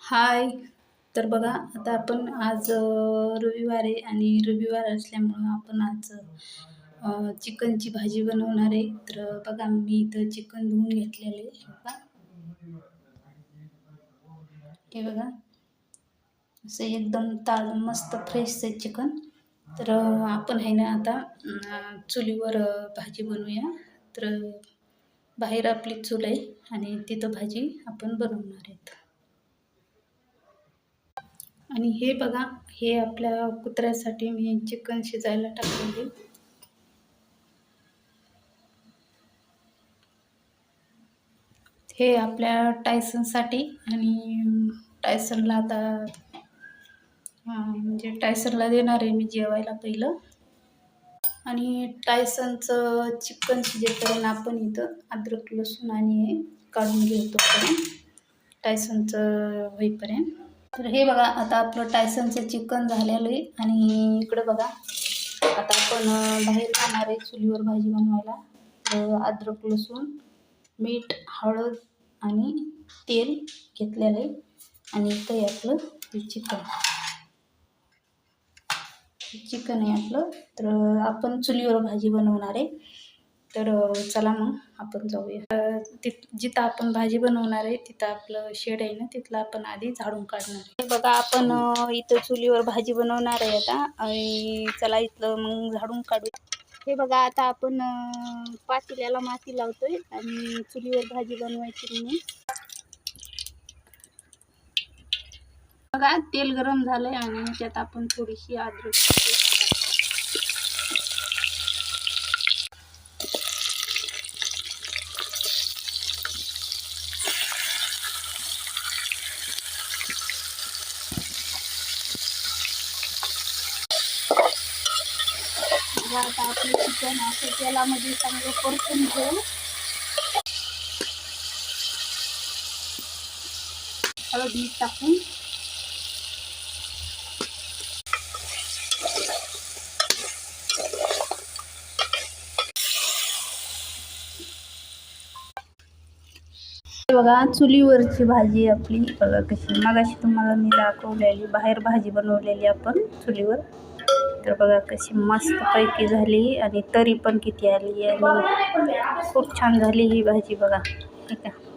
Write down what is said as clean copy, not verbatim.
हाय. तर बघा आता आपण आज रविवार आहे आणि रविवार असल्यामुळं आपण आज चिकनची भाजी बनवणार आहे. तर बघा मी इथं चिकन धुवून घेतलेले हे बघा असं एकदम मस्त फ्रेश आहे चिकन. तर आपण आहे ना आता चुलीवर भाजी बनवूया. तर बाहेर आपली चूल आहे आणि तिथं भाजी आपण बनवणार आहेत. आणि हे बघा, हे आपल्या कुत्र्यासाठी मी चिकन शिजायला टाकलेले. हे आपल्या टायसनसाठी आणि टायसनला आता म्हणजे टायसनला देणार आहे मी जेवायला पहिलं. आणि टायसनचं चिकन शिजेपर्यंत आपण इथं अद्रक लसूण आणि हे काढून घेतो टायसनचं होईपर्यंत. तर हे बघा आता आपलं टायसनचं चिकन झालेलं आहे. आणि इकडं बघा आता आपण बाहेर जाणार आहे चुलीवर भाजी बनवायला. तर अद्रक लसूण, मीठ, हळद आणि तेल घेतलेलं आहे. आणि इथं आहे आपलं चिकन आहे आपलं. तर आपण चुलीवर भाजी बनवणार आहे. तर चला मग आपण जाऊया. जिथं आपण भाजी बनवणार आहे तिथं आपलं शेड आहे ना, तिथलं आपण आधी झाडून काढणार आहे. बघा आपण इथं चुलीवर भाजी बनवणार आहे आता. आणि चला इथलं मग झाडून काढू. हे बघा आता आपण पातेल्याला माती लावतोय आणि चुलीवर भाजी बनवायची म्हणून. बघा तेल गरम झालंय आणि त्यात आपण थोडीशी अद्रक आता आपलं चिकन असं तेलामध्ये चांगलं परतून घेऊ. हळद मीठ टाकून बघा चुलीवरची भाजी आपली बघा कशी मगाशी तुम्हाला मी दाखवलेली बाहेर भाजी बनवलेली आपण चुलीवर. तर बघा कशी मस्त पैकी झाली आणि तरी पण किती आली आणि खूप छान झाली ही भाजी बघा. ठीक आहे.